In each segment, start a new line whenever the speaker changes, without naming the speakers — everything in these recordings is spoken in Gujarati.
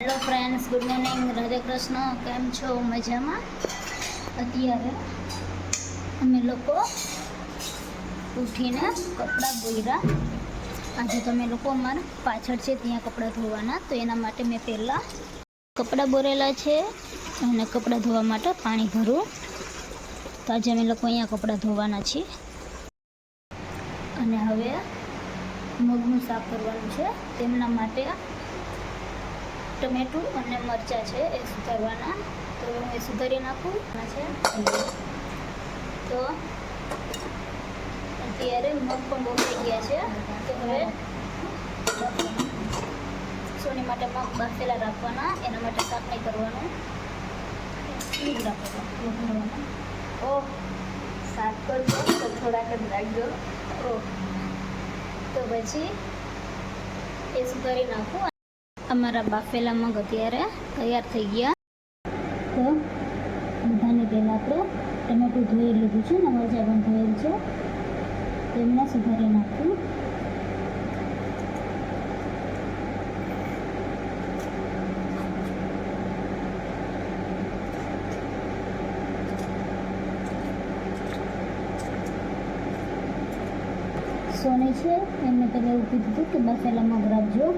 Hello friends, good morning, Radhe Krishna. કેમ છો? મજામાં? અત્યારે અમે લોકો ઉઠીને કપડાં બોર્યા. આજે તમે લોકો અમારા પાછળ છે ત્યાં કપડાં ધોવાના, તો એના માટે મેં પહેલાં કપડાં બોરેલા છે અને કપડાં ધોવા માટે પાણી ભરું. તો આજે અમે લોકો અહીંયા કપડાં ધોવાના છીએ. અને હવે મગનું શાક કરવાનું છે. તેમના માટે ટમેટું અને મરચાં છે એ સુધારવાના, તો હું એ સુધારી નાખું છે. તો અત્યારે મગ પણ બફાઈ ગયા છે, તો હવે સોની માટે મગ બાફેલા રાખવાના. એના માટે શાક નહીં કરવાનું, રાખવાનું. શાક કરજો તો થોડાક જ રાખજો. તો પછી એ સુધારી નાખું. અમારા બાફેલા મગ અત્યારે તૈયાર થઈ ગયા. તો બધાને પહેલાં આપણે ટમેટું ધોઈ લીધું છે ને મરચાં પણ ધોયેલ છે, તેમને સુધારી નાખું. સોની છે એમને પહેલાં એવું કીધું હતું કે બાફેલા મગ રાખજો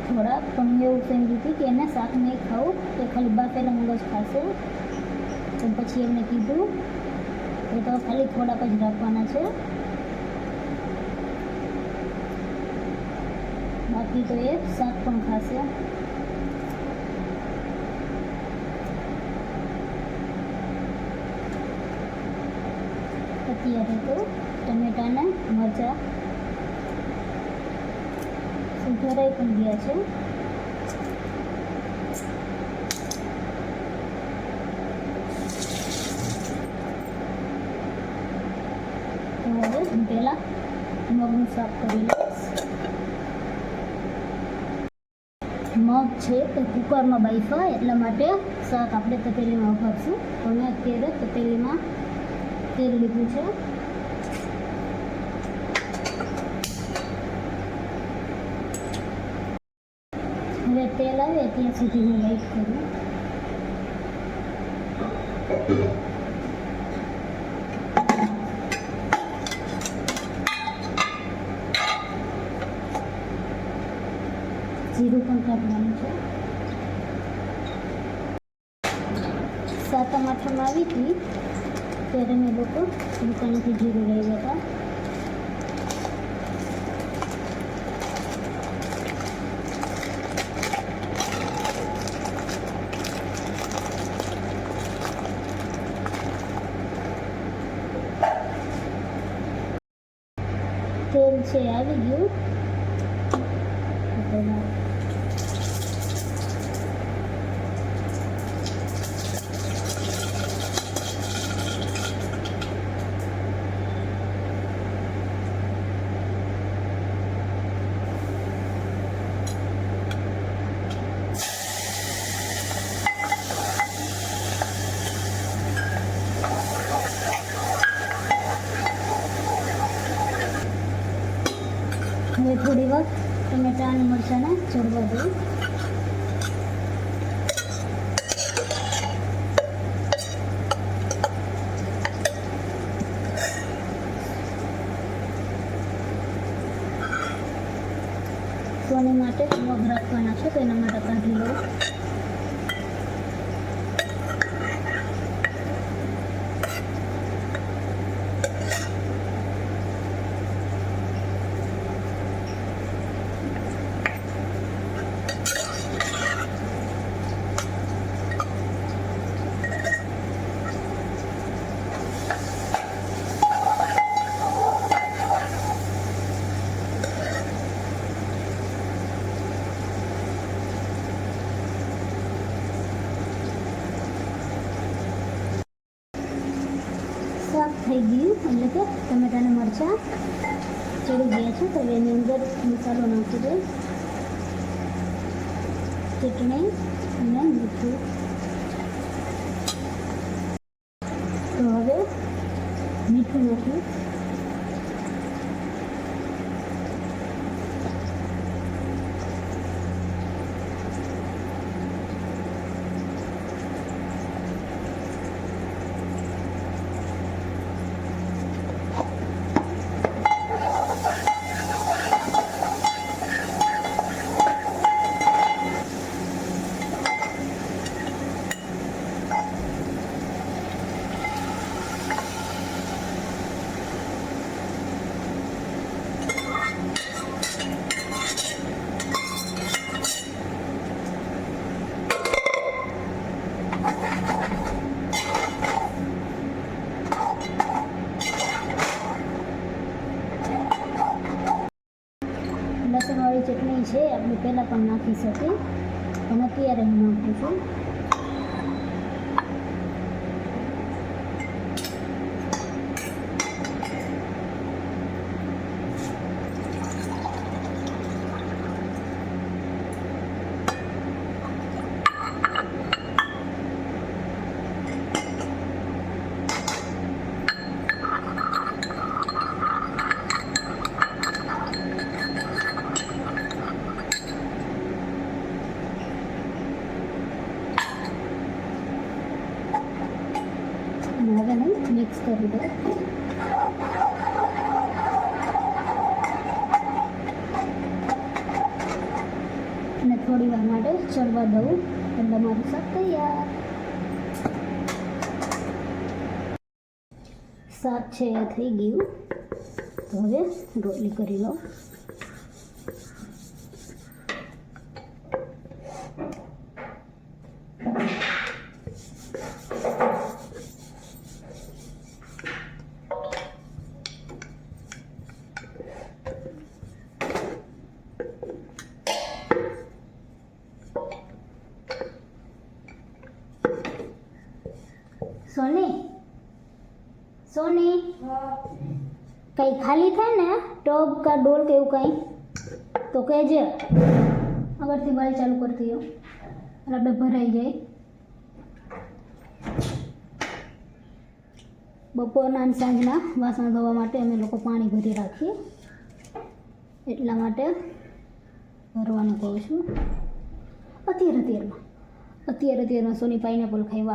થોડા, પણ હું એવું સમજી હતી કે એને શાક નહીં ખાવું, તો ખાલી બાફેલા મગ જ ખાશે. તો પછી એમને કીધું કે તો ખાલી થોડાક જ રાખવાના છે, બાકી તો એ શાક પણ ખાશે. અત્યારે તો ટમેટાને મરચાં સુધારાઈ પણ ગયા છે. તો હવે હું પહેલાં મગનું શાક કરી લઈશ. મગ છે એ કુકરમાં બાફા, એટલા માટે શાક આપણે તપેલીમાં વઘારશું. તો મેં અત્યારે તપેલીમાં તેલ લીધું છે. હવે તેલ આવે ત્યાં સુધી હું વેઇટ કરું. જીરું પણ કાઢવાનું છે. સાતમ આઠમ આવી હતી ત્યારે મેં લોકો દુકાનેથી જીરું લઈ ગયા હતા. તેલ છે આવી ગયું. હવે થોડી વાર ટમેટા અને મરચાંને ચડવા દઉં. સોની માટે મગ રાખવાના છે, તો એના માટે કાઢી લઉં. શાક થઈ ગયું, એટલે કે ટમેટા અને મરચાં ચડી ગયા છે. તો એની અંદર મસાલો નાખી દઉં, ચટણી અને મીઠું. તો હવે મીઠું નાખ્યું. હતી, પણ અત્યારે હું નાખું છું. હવે હું મિક્સ કરી દઉં. અને થોડી વાર માટે ચડવા દઉં એટલે મારું શાક તૈયાર. શાક છે એ થઈ ગયું. તો હવે રોટલી કરી લઉં. સોની સોની કંઈ ખાલી થાય ને ટબ કા ડોલ કે એવું કંઈ તો કહેજે, આગળથી બાલ ચાલુ કરતી હો એટલે આપણે ભરાઈ જાય. બપોરના અને સાંજના વાસણ ધોવા માટે અમે લોકો પાણી ભરી રાખીએ, એટલા માટે ભરવાનું કહું છું. અત્યારમાં સોની પાઇનેપલ ખાઈ.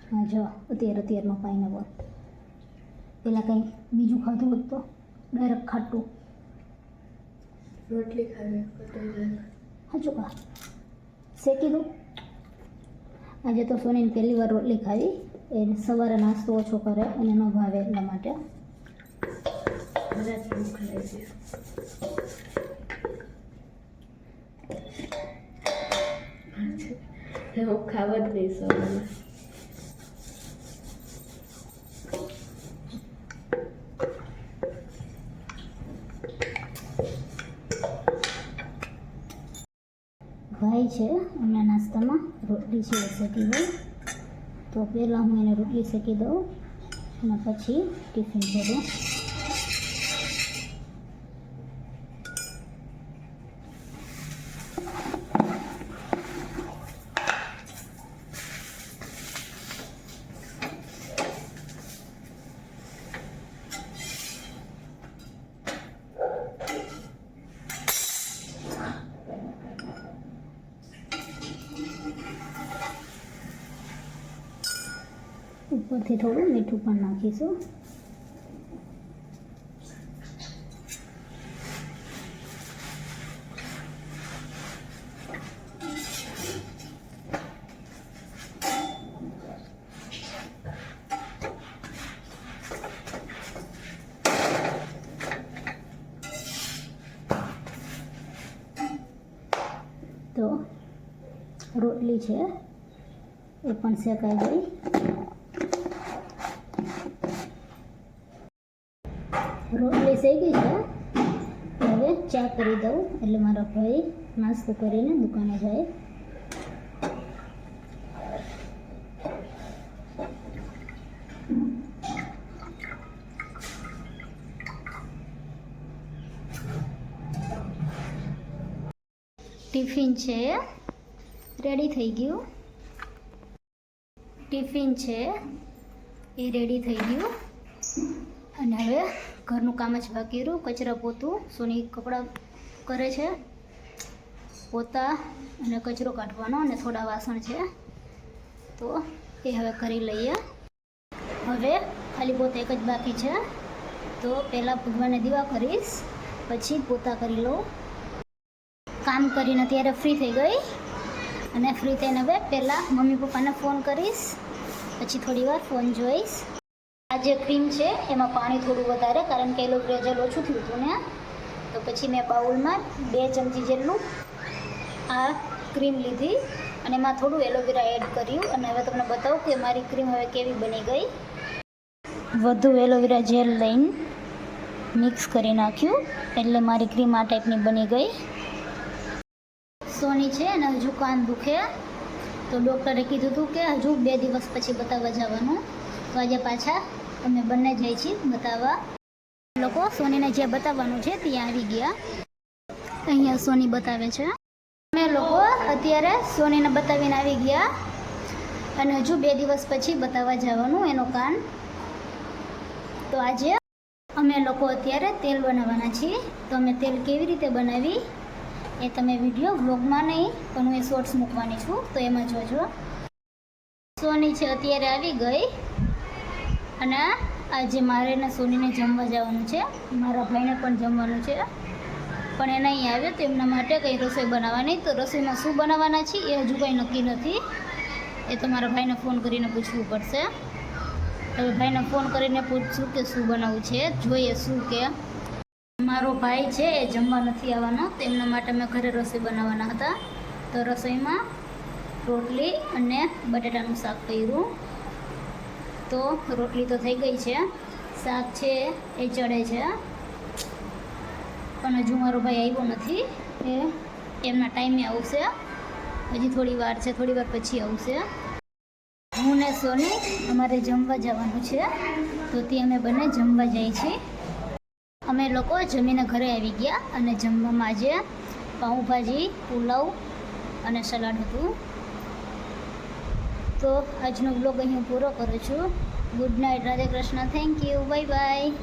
હા જો અત્યારમાં પાઇનેપલ. પેલા કંઈ બીજું ખાધું હોત તો ડાયરેક્ટ ખાટું.
રોટલી ખાવી
સાચું કા શેકી દઉં. આજે તો સોનીને પહેલી વાર રોટલી ખાવી. એ સવારે નાસ્તો ઓછો કરે અને ન ભાવે એટલા માટે.
હું ખાવા જ નહીં સવારે.
ભાઈ છે એમના નાસ્તામાં રોટલી છે એ શેકી દઉં. તો પહેલાં હું એને રોટલી શેકી દઉં અને પછી ટિફિન ભરું. ઉપરથી થોડું મીઠું પણ નાખીશું. તો રોટલી છે એ પણ શેકાઈ ગઈ. રોટલી શેકી છે. હવે ચા કરી દઉં એટલે મારા ભાઈ નાસ્તો કરીને દુકાને જાય. ટિફિન છે રેડી થઈ ગયું. ટિફિન છે એ રેડી થઈ ગયું. અને હવે ઘરનું કામ જ બાકી રહ્યું. કચરા પોતું સોની કપડાં કરે છે, પોતા અને કચરો કાઢવાનો અને થોડા વાસણ છે તો એ હવે કરી લઈએ. હવે ખાલી પોતા એક જ બાકી છે તો પહેલાં ભગવાનને દીવા કરીશ, પછી પોતા કરી લઉં. કામ કરીને ત્યારે ફ્રી થઈ ગઈ અને ફ્રી થઈને હવે પહેલાં મમ્મી પપ્પાને ફોન કરીશ, પછી થોડી વાર ફોન જોઈશ. આ જે ક્રીમ છે એમાં પાણી થોડું વધારે, કારણ કે એલોવેરા જેલ ઓછું થયું હતું ને, તો પછી મેં બાઉલમાં 2 ચમચી જેટલું આ ક્રીમ લીધી અને એમાં થોડું એલોવેરા એડ કર્યું. અને હવે તમને બતાવું કે મારી ક્રીમ હવે કેવી બની ગઈ. વધુ એલોવેરા જેલ લઈને મિક્સ કરી નાખ્યું એટલે મારી ક્રીમ આ ટાઈપની બની ગઈ. સોની છે અને હજુ કાન દુખે તો ડૉક્ટરે કીધું હતું કે હજુ 2 દિવસ પછી બતાવવા જવાનું. તો આજે પાછા અમે બંને જઈએ છીએ બતાવવા. લોકો સોનીને જે બતાવવાનું છે ત્યાં આવી ગયા. અહીંયા સોની બતાવે છે. અમે લોકો અત્યારે સોનીને બતાવીને આવી ગયા અને હજુ 2 દિવસ પછી બતાવવા જવાનું એનો કાન. તો આજે અમે લોકો અત્યારે તેલ બનાવવાના છીએ. તો અમે તેલ કેવી રીતે બનાવી એ તમે વિડીયો વ્લોગમાં નહીં પણ હું એ શોર્ટ્સ મૂકવાની છું તો એમાં જોજો. સોની છે અત્યારે આવી ગઈ અને આજે મારે ને સોનીને જમવા જવાનું છે. મારા ભાઈને પણ જમવાનું છે પણ એ નહીં આવ્યો તો એમના માટે કંઈ રસોઈ બનાવવાની. તો રસોઈમાં શું બનાવવાના છે એ હજુ કંઈ નક્કી નથી. એ તો મારા ભાઈને ફોન કરીને પૂછવું પડશે. હવે ભાઈને ફોન કરીને પૂછશું કે શું બનાવવું છે, જોઈએ શું કે. મારો ભાઈ છે એ જમવા નથી આવવાનો તો એમના માટે મેં ઘરે રસોઈ બનાવવાના હતા. તો રસોઈમાં રોટલી અને બટાટાનું શાક કર્યું. તો રોટલી તો થઈ ગઈ છે, શાક છે એ ચડે છે પણ હજુ મારો ભાઈ આવ્યો નથી. એ એમના ટાઈમે આવશે, હજી થોડી વાર છે, થોડી વાર પછી આવશે. હું ને સોની અમારે જમવા જવાનું છે તો ત્યાં અમે બંને જમવા જઈએ છીએ. અમે લોકો જમીને ઘરે આવી ગયા અને જમવામાં આજે પાઉંભાજી, પુલાવ અને સલાડ હતું. તો આજનો બ્લોગ અહીં પૂરો કરું છું. Good night, Radhe Krishna, thank you, bye bye.